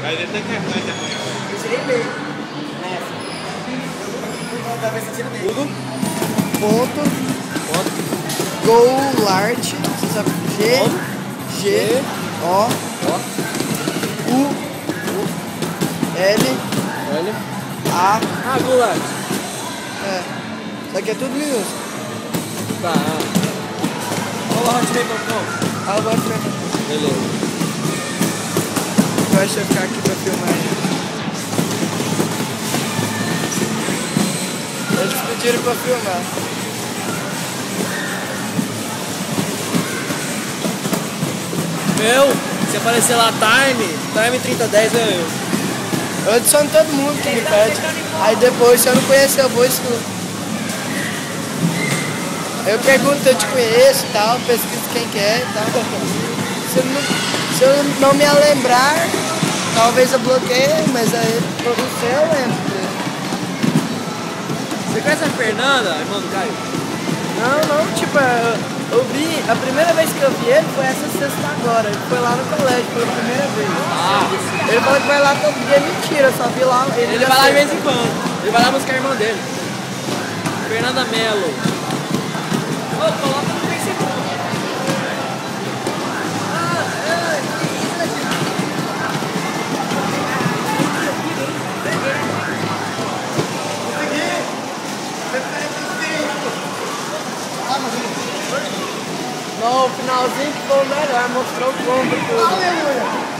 Vai ver até que é mais amanhã. Eu cheguei bem. Nessa. Tudo. Ponto. Goulart. Você sabe? G. O. U. L. A. Ah, Goulart. É. Isso aqui é tudo minúsculo. Tá. Olha lá, hotmail.com. Beleza. Deixa eu ficar aqui pra filmar aí. Eles pediram pra filmar. Meu, se aparecer lá time 3010 é eu. Eu adiciono todo mundo que me pede. Aí depois, se eu não conhecer, eu vou excluir. Eu pergunto, eu te conheço e tal, pesquiso quem que é e tal. Se eu não me lembrar, talvez eu bloqueie, mas aí por você eu lembro. Você conhece a Fernanda, irmã do Caio? Não, tipo, eu vi, a primeira vez que eu vi ele foi essa sexta agora. Ele foi lá no colégio pela primeira vez. Ele falou que vai lá todo dia, mentira, eu só vi lá. Ele vai lá de vez em quando. Ele vai lá buscar a irmã dele. Fernanda Mello. Ô, coloca no Facebook. Não, o finalzinho que foi o melhor, mostrou o combo tudo.